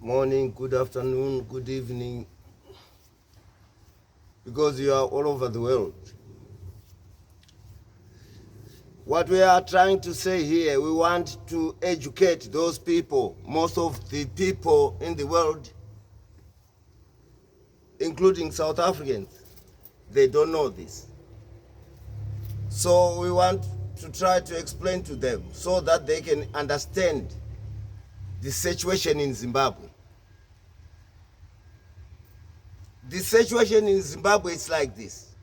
morning, good afternoon, good evening, because you are all over the world. What we are trying to say here, we want to educate those people. Most of the people in the world, including South Africans, they don't know this. So we want to try to explain to them so that they can understand the situation in Zimbabwe. The situation in Zimbabwe is like this.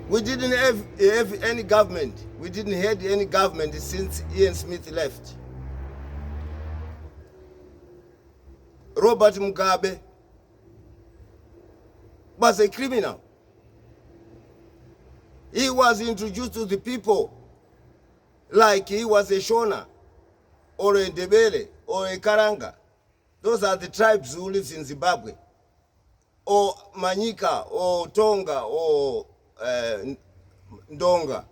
We didn't have any government. We didn't have any government since Ian Smith left. Robert Mugabe was a criminal. He was introduced to the people like he was a Shona or a Ndebele or a Karanga. Those are the tribes who live in Zimbabwe. Or Manyika or Tonga or Ndonga.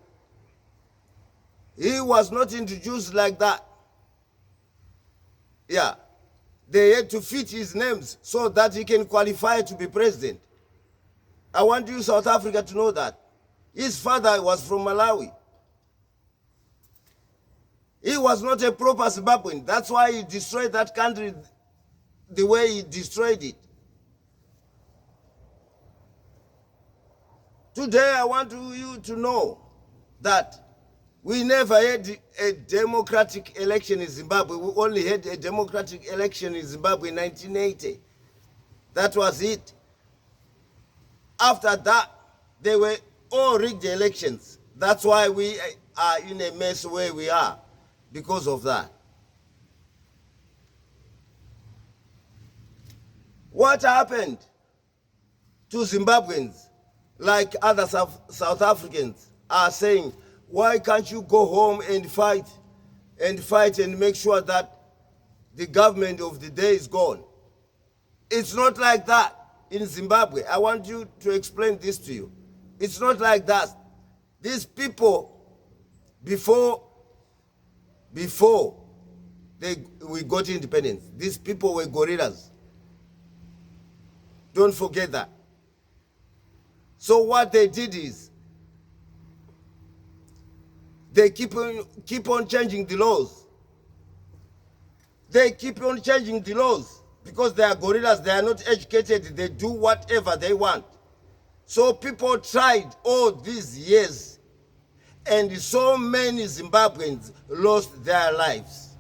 He was not introduced like that. Yeah. They had to fit his names so that he can qualify to be president. I want you, South Africa, to know that. His father was from Malawi. He was not a proper Zimbabwean. That's why he destroyed that country the way he destroyed it. Today, I want you to know that we never had a democratic election in Zimbabwe. We only had a democratic election in Zimbabwe in 1980. That was it. After that, they were all rigged elections. That's why we are in a mess where we are, because of that. What happened to Zimbabweans, like other South Africans are saying, why can't you go home and fight and make sure that the government of the day is gone? It's not like that in Zimbabwe. I want you to explain this to you. It's not like that. These people, before we got independence, these people were guerrillas. Don't forget that. So what they did is, they keep on changing the laws. They keep on changing the laws because they are guerrillas, they are not educated, they do whatever they want. So people tried all these years, and so many Zimbabweans lost their lives.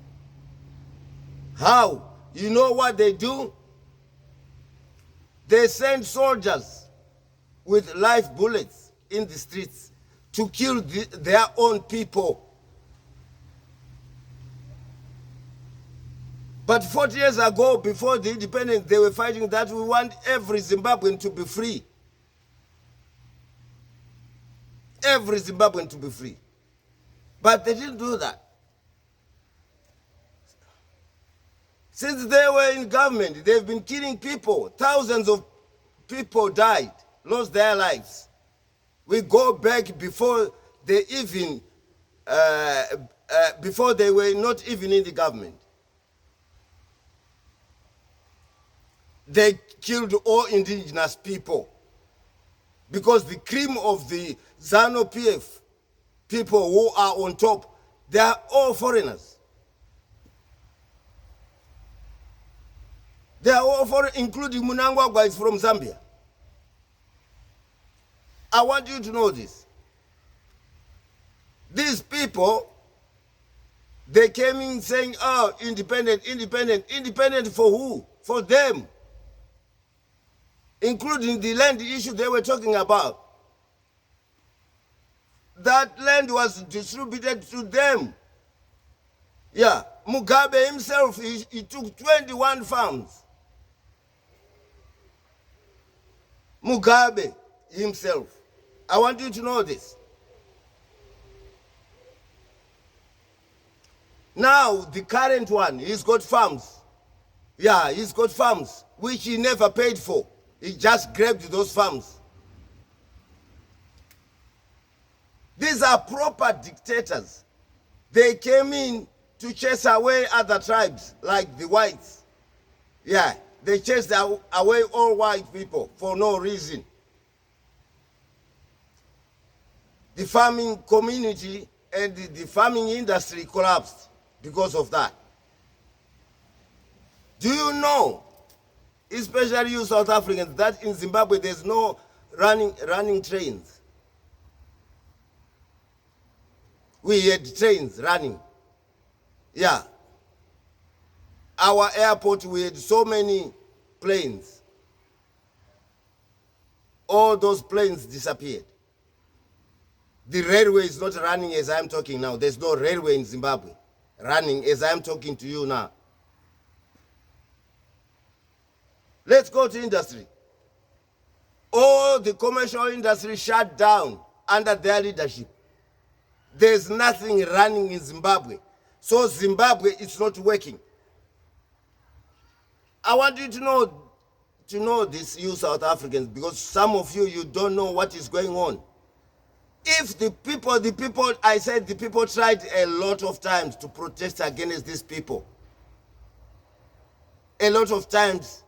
How? You know what they do? They send soldiers with live bullets in the streets to kill their own people. But 40 years ago, before the independence, they were fighting that we want every Zimbabwean to be free. Every Zimbabwean to be free. But they didn't do that. Since they were in government, they've been killing people. Thousands of people died, lost their lives. We go back before they even, before they were not even in the government. They killed all indigenous people because the cream of the ZANU-PF people who are on top, they are all foreigners. They are all foreigners, including Mnangagwa is from Zambia. I want you to know this. These people, they came in saying, oh, independent, independent. Independent for who? For them. Including the land issue they were talking about. That land was distributed to them. Yeah, Mugabe himself, he took 21 farms. Mugabe himself. I want you to know this. Now, the current one, he's got farms. Yeah, he's got farms, which he never paid for. He just grabbed those farms. These are proper dictators. They came in to chase away other tribes like the whites. Yeah, they chased away all white people for no reason. The farming community and the farming industry collapsed because of that. Do you know, especially you South Africans, that in Zimbabwe there's no running trains? We had trains running. Yeah. Our airport, we had so many planes. All those planes disappeared. The railway is not running as I'm talking now. There's no railway in Zimbabwe running as I'm talking to you now. Let's go to industry. All the commercial industry shut down under their leadership. There's nothing running in Zimbabwe. So Zimbabwe is not working. I want you to know this, you South Africans, because some of you don't know what is going on. If the people, I said the people tried a lot of times to protest against these people. A lot of times.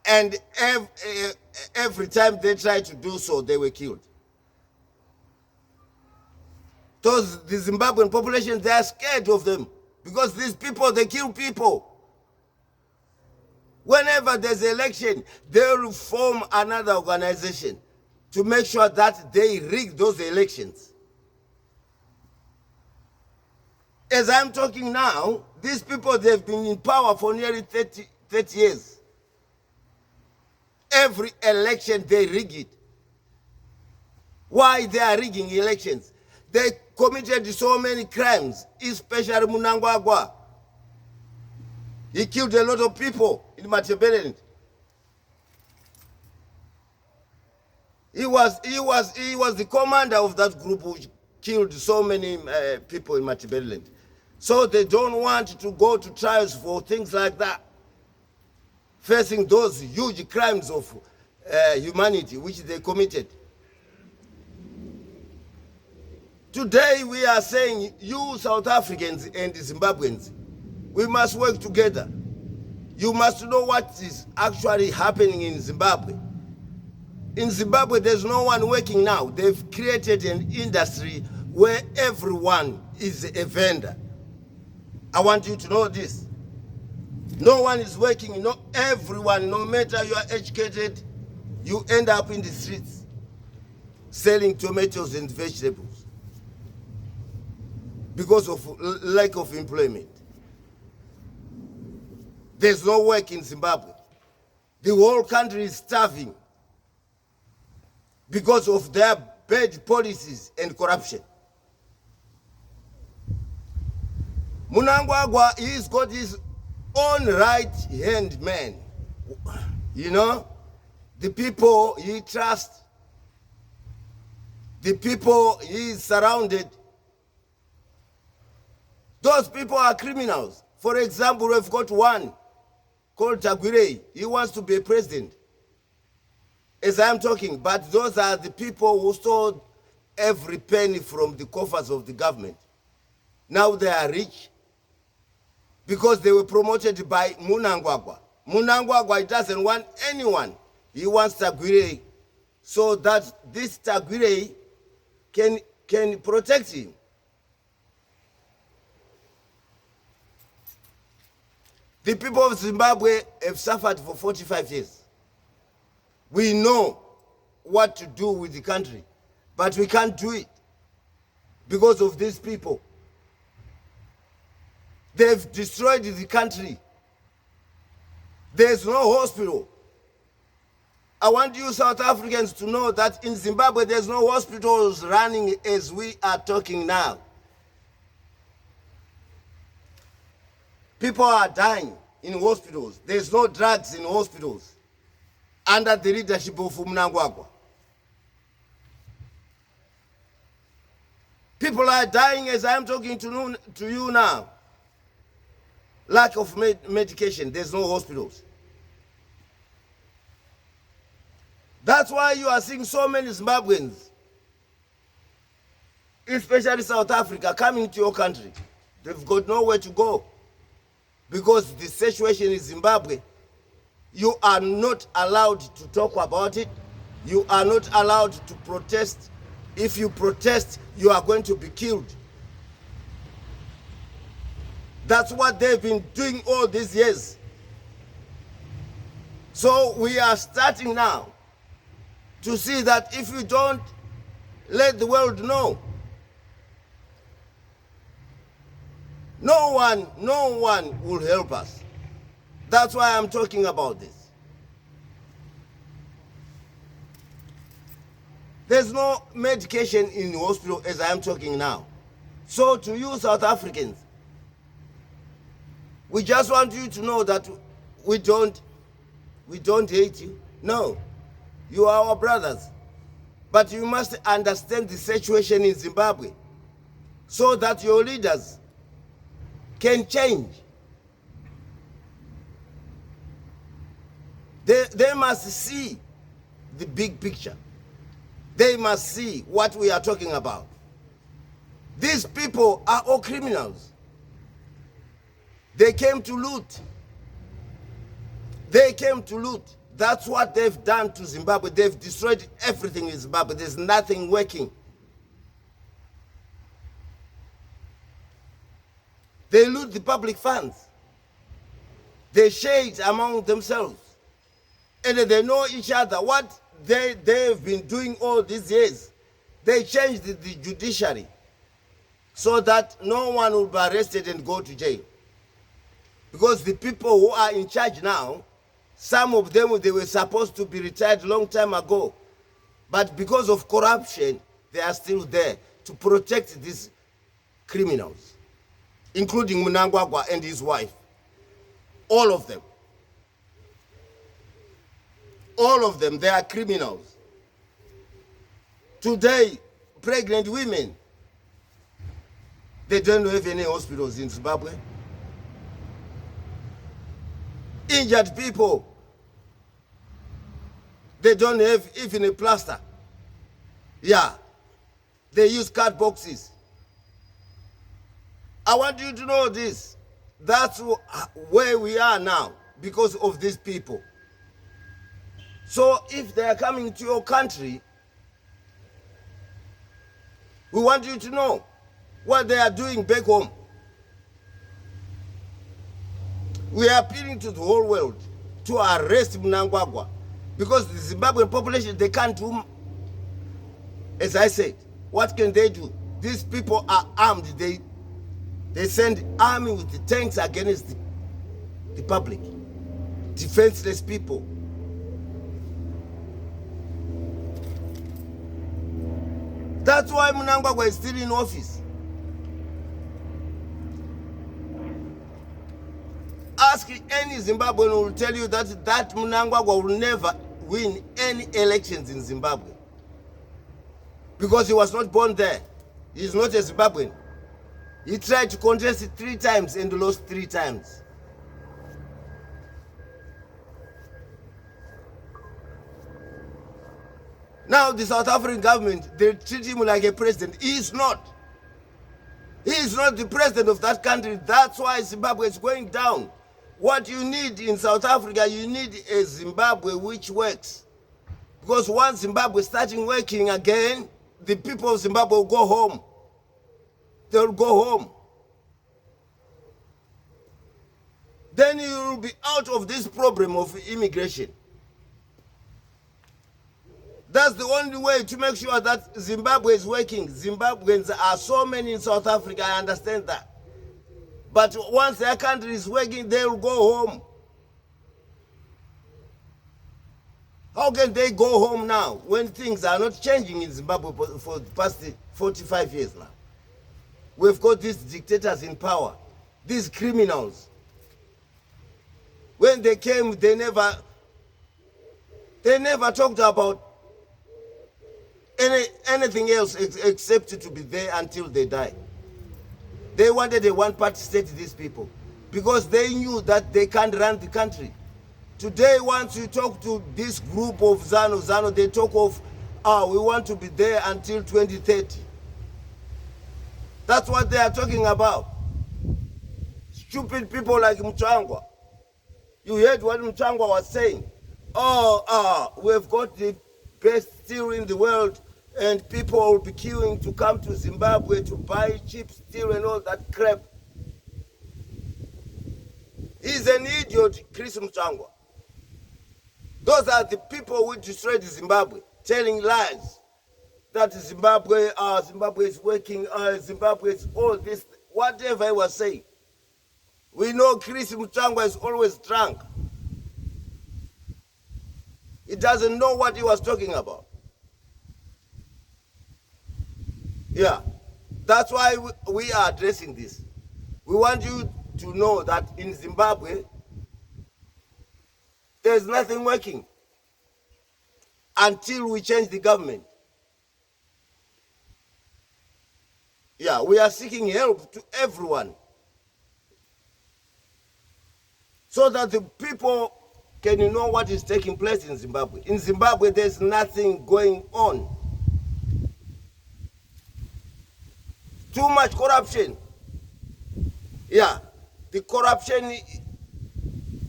And every time they tried to do so, they were killed. Those, the Zimbabwean population, they are scared of them because these people, they kill people. Whenever there's an election, they will form another organization to make sure that they rig those elections. As I'm talking now, these people, they've been in power for nearly 30 years. Every election, they rig it. Why they are rigging elections? They committed so many crimes, especially Mnangagwa. He killed a lot of people in Matabeleland. He was the commander of that group who killed so many people in Matabeleland. So they don't want to go to trials for things like that, facing those huge crimes of humanity which they committed. Today we are saying, you South Africans and Zimbabweans, we must work together. You must know what is actually happening in Zimbabwe. In Zimbabwe, there's no one working now. They've created an industry where everyone is a vendor. I want you to know this. No one is working, no, everyone, no matter you are educated, you end up in the streets selling tomatoes and vegetables because of lack of employment. There's no work in Zimbabwe. The whole country is starving because of their bad policies and corruption. Mnangagwa, he's got his own right-hand man. You know, the people he trusts, the people he is surrounded, those people are criminals. For example, we've got one called Tagwirei. He wants to be a president, as I'm talking, but those are the people who stole every penny from the coffers of the government. Now they are rich because they were promoted by Mnangagwa. Mnangagwa doesn't want anyone. He wants Tagwirei so that this Tagwirei can protect him. The people of Zimbabwe have suffered for 45 years. We know what to do with the country, but we can't do it because of these people. They've destroyed the country. There's no hospital. I want you South Africans to know that in Zimbabwe there's no hospitals running as we are talking now. People are dying in hospitals. There's no drugs in hospitals under the leadership of Mnangagwa. People are dying as I'm talking to you now. Lack of medication. There's no hospitals. That's why you are seeing so many Zimbabweans, especially South Africa, coming to your country They've got nowhere to go. Because the situation in Zimbabwe, you are not allowed to talk about it. You are not allowed to protest. If you protest, you are going to be killed. That's what they've been doing all these years. So we are starting now to see that if we don't let the world know, no one will help us. That's why I'm talking about this. There's no medication in the hospital as I am talking now. So to you South Africans, we just want you to know that we don't hate you. No, you are our brothers. But you must understand the situation in Zimbabwe so that your leaders can change. They must see the big picture. They must see what we are talking about. These people are all criminals. They came to loot. They came to loot. That's what they've done to Zimbabwe. They've destroyed everything in Zimbabwe. There's nothing working. They loot the public funds. They share it among themselves. And they know each other. What they've been doing all these years, they changed the judiciary so that no one will be arrested and go to jail. Because the people who are in charge now, some of them, they were supposed to be retired a long time ago. But because of corruption, they are still there to protect these criminals, including Mnangagwa and his wife. All of them. All of them, they are criminals. Today, pregnant women, they don't have any hospitals in Zimbabwe. Injured people, they don't have even a plaster. Yeah, they use card boxes. I want you to know this. That's where we are now because of these people. So if they are coming to your country, we want you to know what they are doing back home. We are appealing to the whole world to arrest Mnangagwa because the Zimbabwean population, they can't do, as I said, what can they do? These people are armed. They send army with the tanks against the public, defenseless people. That's why Mnangagwa is still in office. Ask any Zimbabwean who will tell you that Mnangagwa will never win any elections in Zimbabwe. Because he was not born there. He is not a Zimbabwean. He tried to contest it 3 times and lost 3 times. Now the South African government, they treat him like a president. He is not. He is not the president of that country. That's why Zimbabwe is going down. What you need in South Africa, you need a Zimbabwe which works. Because once Zimbabwe is starting working again, the people of Zimbabwe will go home. They will go home. Then you will be out of this problem of immigration. That's the only way to make sure that Zimbabwe is working. Zimbabweans are so many in South Africa, I understand that. But once their country is working, they will go home. How can they go home now when things are not changing in Zimbabwe for the past 45 years now? We've got these dictators in power, these criminals. When they came, they never talked about anything else except to be there until they die. They wanted a one-party state, these people, because they knew that they can't run the country. Today, once you talk to this group of ZANU, they talk of, we want to be there until 2030. That's what they are talking about. stupid people like Mchangwa. You heard what Mchangwa was saying. We've got the best steel in the world, and people will be queuing to come to Zimbabwe to buy cheap steel and all that crap. He's an idiot, Chris Mchangwa. Those are the people who destroyed Zimbabwe, telling lies that Zimbabwe is working, Zimbabwe is all this, whatever he was saying. We know Chris Mchangwa is always drunk. He doesn't know what he was talking about. Yeah, that's why we are addressing this. We want you to know that in Zimbabwe, there's nothing working until we change the government. Yeah, we are seeking help to everyone so that the people can know what is taking place in Zimbabwe. In Zimbabwe, there's nothing going on. Too much corruption. Yeah, the corruption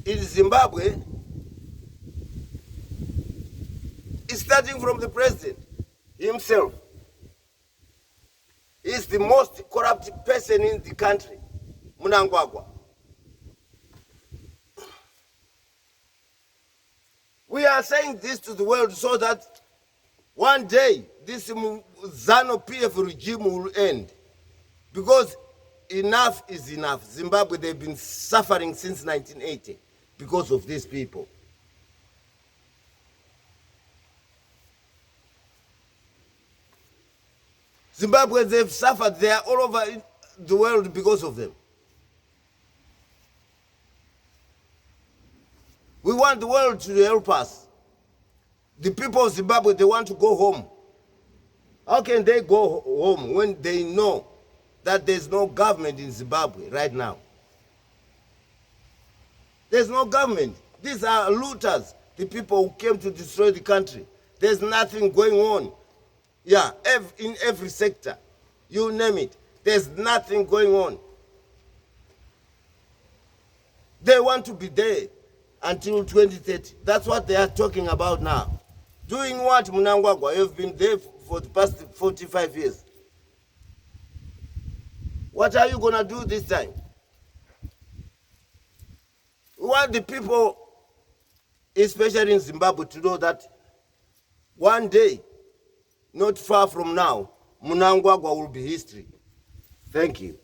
in Zimbabwe is starting from the president himself. He's the most corrupt person in the country, Mnangagwa. We are saying this to the world so that one day this ZANU-PF regime will end. Because enough is enough. Zimbabwe, they've been suffering since 1980 because of these people. Zimbabwe, they've suffered. They are all over the world because of them. We want the world to help us. The people of Zimbabwe, they want to go home. How can they go home when they know that there's no government in Zimbabwe right now? There's no government. These are looters, the people who came to destroy the country. There's nothing going on. Yeah, in every sector, you name it, there's nothing going on. They want to be there until 2030. That's what they are talking about now. Doing what, Mnangagwa? You've been there for the past 45 years. What are you going to do this time? We want the people, especially in Zimbabwe, to know that one day, not far from now, Mnangagwa will be history. Thank you.